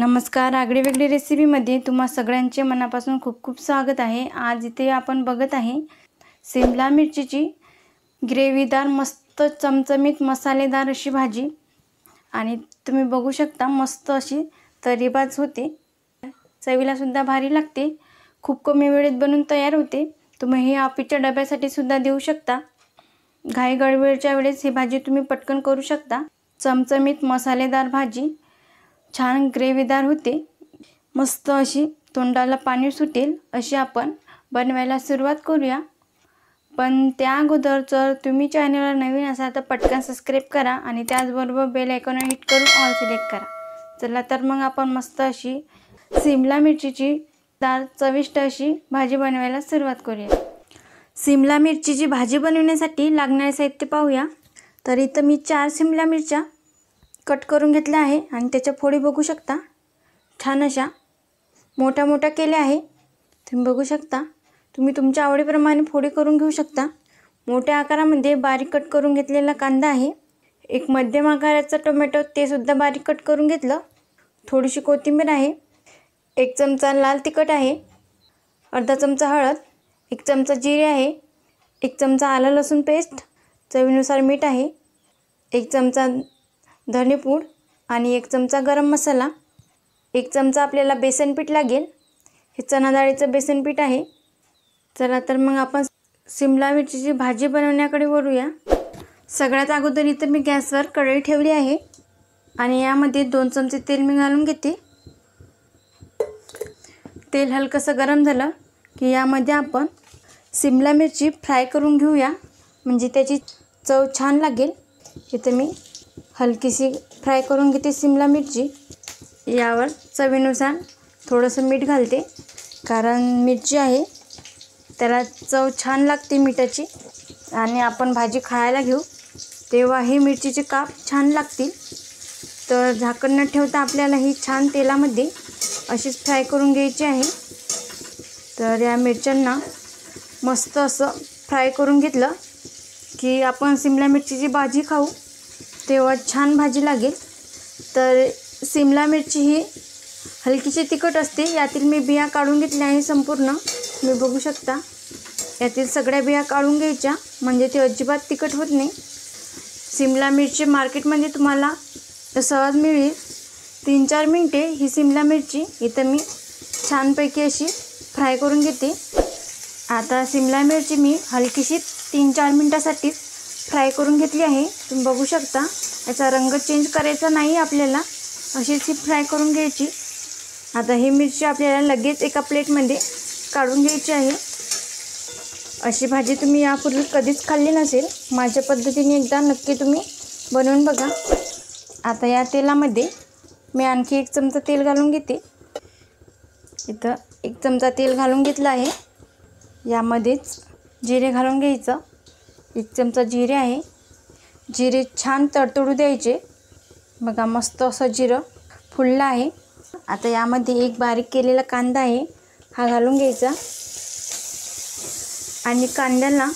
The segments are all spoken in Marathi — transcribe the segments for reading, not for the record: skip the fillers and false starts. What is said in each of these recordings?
नमस्कार, आगळी वेगळी रेसिपीमध्ये तुम्हा सगळ्यांचे मनापासून खूप खूप स्वागत आहे। आज इथे आपण बघत आहे शिमला मिरचीची ग्रेव्हीदार मस्त चमचमीत मसालेदार अशी भाजी। आणि तुम्ही बघू शकता मस्त अशी तरीबाज होते, चवीला सुद्धा भारी लागते, खूप कमी वेळेत बनून तयार होते। तुम्ही ही ऑफिसच्या डब्यासाठी सुद्धा देऊ शकता। घाई गडबडीच्या वेळेस ही भाजी तुम्ही पटकन करू शकता। चमचमीत मसालेदार भाजी, छान ग्रेव्हीदार होते, मस्त अशी तोंडाला पाणी सुटेल अशी आपण बनवायला सुरुवात करूया। पण त्या अगोदर जर तुम्ही चॅनलला नवीन असाल तर पटकन सबस्क्राइब करा आणि त्याचबरोबर बेल आयकॉन हिट करून ऑल सिलेक्ट करा। चला तर मग आपण मस्त अशी शिमला मिरचीची दार चविष्ट अशी भाजी बनवायला सुरुवात करूया। शिमला मिरचीची भाजी बनवण्यासाठी लागणारे साहित्य पाहूया। तर इथं मी 4 शिमला मिरच्या कट करून घेतल्या आहे आणि त्याच्या फोडी बघू शकता, छान अशा मोठ्या मोठ्या केल्या आहे। तुम्ही बघू शकता, तुम्ही तुमच्या आवडीप्रमाणे फोडी करून घेऊ शकता। मोठ्या आकारामध्ये बारीक कट करून घेतलेला कांदा आहे, एक मध्यम आकाराचा टोमॅटो ते सुद्धा बारीक कट करून घेतलं, थोडीशी कोथिंबीर आहे, 1 चमचा लाल तिखट आहे, अर्धा चमचा हळद, 1 चमचा जिरे आहे, 1 चमचा आलं लसूण पेस्ट, चवीनुसार मीठ आहे, 1 चमचा धनेपूड आणि 1 चमचा गरम मसाला, 1 चमचा आपल्याला बेसन पीठ लागेल, हे चणा डाळीचं बेसन पीठ आहे। चला तर मग आपण शिमला मिरचीची भाजी बनवण्याकडे वळूया। सगळ्यात अगोदर इथं मी गॅसवर कढई ठेवली आहे आणि यामध्ये 2 चमचे तेल मी घालून घेते। तेल हलकंसं गरम झालं की यामध्ये आपण शिमला मिरची फ्राय करून घेऊया, म्हणजे त्याची चव छान लागेल। इथे मी हलकीशी फ्राय करून घेते शिमला मिरची। यावर चवीनुसार थोडंसं मीठ घालते, कारण मिरची आहे त्याला चव छान लागते मिठाची, आणि आपण भाजी खायला घेऊ तेव्हा ही मिरचीचे काप छान लागतील। तर झाकण न ठेवता आपल्याला ही छान तेलामध्ये अशीच फ्राय करून घ्यायची आहे। तर या मिरच्यांना मस्त असं फ्राय करून घेतलं की आपण शिमला मिरचीची भाजी खाऊ तेव्हा छान भाजी लागेल। तर शिमला मिरची ही हलकीशी तिखट असते, यातील मी बिया काढून घेतल्या आहे संपूर्ण। तुम्ही बघू शकता, यातील सगळ्या बिया काढून घ्यायच्या, म्हणजे ती अजिबात तिखट होत नाही। शिमला मिरची मार्केटमध्ये तुम्हाला सहज मिळेल। 3-4 मिनिटे ही शिमला मिरची इथं मी छानपैकी अशी फ्राय करून घेते। आता शिमला मिरची मी हलकीशी 3-4 मिनिटासाठी फ्राय करून घेतली आहे। तुम्ही बघू शकता, याचा रंग चेंज करायचा नाही आपल्याला, अशीच ही फ्राय करून घ्यायची। आता ही मिरची आपल्याला लगेच एका प्लेटमध्ये काढून घ्यायची आहे। अशी भाजी तुम्ही यापूर्वी कधीच खाल्ली नसेल, माझ्या पद्धतीने एकदा नक्की तुम्ही बनवून बघा। आता या तेलामध्ये मी आणखी 1 चमचा तेल घालून घेते। इथं 1 चमचा तेल घालून घेतलं आहे, यामध्येच जिरे घालून घ्यायचं। 1 चमचा जिरे आहे, जिरे छान तडतडू द्यायचे। बघा मस्त असं जिरं फुललं आहे। आता यामध्ये एक बारीक केलेला कांदा आहे, हा घालून घ्यायचा आणि कांद्याला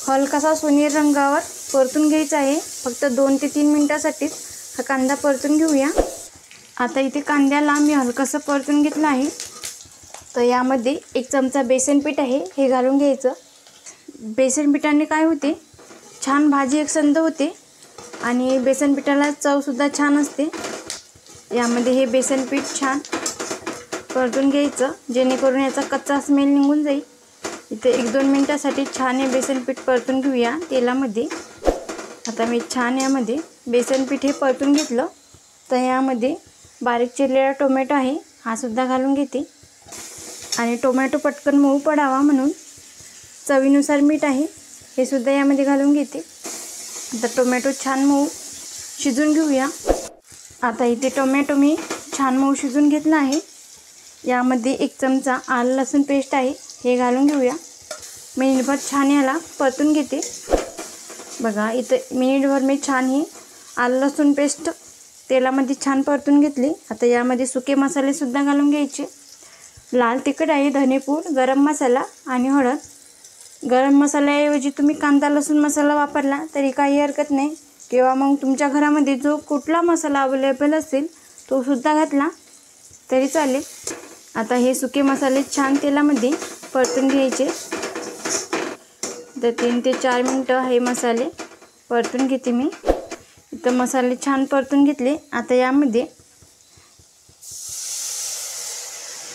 हलकासा सोनेरी रंगावर परतून घ्यायचा आहे। फक्त 2 ते 3 मिनिटासाठीच हा कांदा परतून घेऊया। आता इथे कांद्याला मी हलकंसं परतून घेतलं आहे। तर यामध्ये 1 चमचा बेसन पीठ आहे, हे घालून घ्यायचं। बेसन पिठाने काय होते, छान भाजी एकसंध होते आणि बेसन पिठाला चवसुद्धा छान असते। यामध्ये हे बेसन पीठ छान परतून घ्यायचं, जेणेकरून याचा कच्चा स्मेल निघून जाईल। इथे 1-2 मिनिटासाठी छान हे बेसन पीठ परतून घेऊया तेलामध्ये। आता मी छान यामध्ये बेसन पीठ हे परतून घेतलं। तर यामध्ये बारीक चिरलेला टोमॅटो आहे, हा सुद्धा घालून घेते आणि टोमॅटो पटकन मऊ पडावा म्हणून चवीनुसार मीठ आहे, हे सुद्धा यामध्ये घालून घेते। आता टोमॅटो छान मऊ शिजून घेऊया। आता इथे टोमॅटो मी छान मऊ शिजून घेतला आहे। यामध्ये 1 चमचा आलं लसूण पेस्ट आहे, हे घालून घेऊया। मिनिटभर छान याला परतून घेते। बघा इथं मिनिटभर मी छान ही आलं लसूण पेस्ट तेलामध्ये छान परतून घेतली। आता यामध्ये सुके मसालेसुद्धा घालून घ्यायचे। लाल तिखट आहे, धनेपूड, गरम मसाला आणि हळद। गरम मसाल्याऐवजी तुम्ही कांदा लसूण मसाला वापरला तरी काही हरकत नाही, किंवा मग तुमच्या घरामध्ये जो कुठला मसाला अवेलेबल असेल तो सुद्धा घातला तरी चालेल। आता हे सुके मसाले छान तेलामध्ये परतून घ्यायचे। तर 3 ते 4 मिनटं हे मसाले परतून घेते मी। इथं मसाले छान परतून घेतले। आता यामध्ये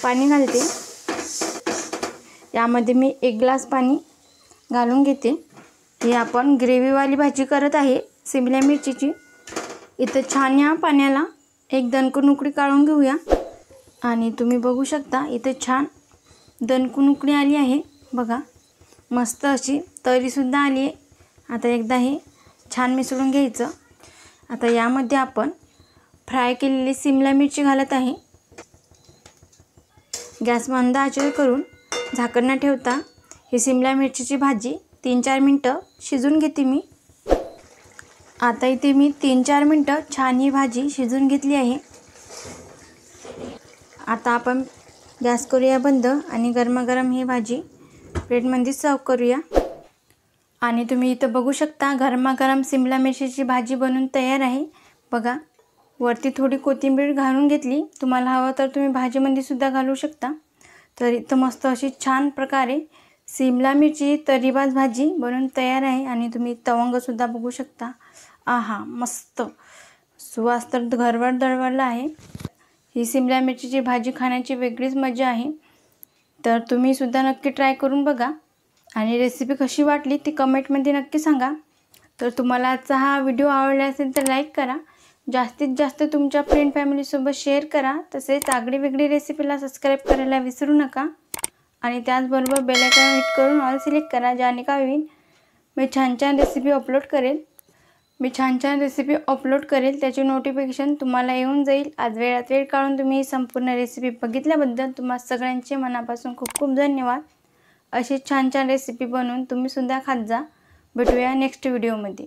पाणी घालते। यामध्ये मी 1 ग्लास पाणी घालून घेते। हे आपण ग्रेव्हीवाली भाजी करत आहे शिमला मिरचीची। इथं छान या पाण्याला एक दणकून उकळी काढून घेऊया। आणि तुम्ही बघू शकता इथे छान दणकून उकळी आली आहे बघा, मस्त अशी तरीसुद्धा आली आहे। आता एकदा हे छान मिसळून घ्यायचं। आता यामध्ये आपण फ्राय केलेली शिमला मिरची घालत आहे। गॅस मंद आचेवर करून झाकण न ठेवता ही शिमला मिरचीची भाजी 3-4 मिनटं शिजून घेते मी। आता इथे मी 3-4 मिनटं छान ही भाजी शिजून घेतली आहे। आता आपण गॅस करूया बंद आणि गरमागरम ही भाजी प्लेटमध्ये सर्व करूया। आणि तुम्ही इथं बघू शकता गरमागरम शिमला मिरचीची भाजी बनून तयार आहे बघा। वरती थोडी कोथिंबीर घालून घेतली, तुम्हाला हवं तर तुम्ही भाजीमध्ये सुद्धा घालू शकता। तर इथं मस्त अशी छान प्रकारे शिमला मिरची तर्रीबाज भाजी बनून तयार आहे। आणि तुम्ही तवंगसुद्धा बघू शकता। आहा, मस्त सुवास तर घरभर दरवळला आहे। ही शिमला मिरचीची भाजी खाण्याची वेगळीच मजा आहे। तर तुम्ही सुद्धा नक्की ट्राय करून बघा आणि रेसिपी कशी वाटली ती कमेंटमध्ये नक्की सांगा। तर तुम्हाला आजचा हा व्हिडिओ आवडला असेल तर लाईक करा, जास्तीत जास्त तुमच्या फ्रेंड फॅमिलीसोबत शेअर करा। तसेच आगळी वेगळी रेसिपीला सबस्क्राईब करायला विसरू नका आणि त्याचबरोबर बेल आयकॉन हिट करून ऑल सिलेक्ट करा, ज्याने काय होईल मी छान छान रेसिपी अपलोड करेल त्याची नोटिफिकेशन तुम्हाला येऊन जाईल। आज वेळात वेळ काढून तुम्ही ही संपूर्ण रेसिपी बघितल्याबद्दल तुम्हा सगळ्यांचे मनापासून खूप खूप धन्यवाद। अशी छान छान रेसिपी बनवून तुम्ही सुद्धा खात जा। भेटूया नेक्स्ट व्हिडिओमध्ये।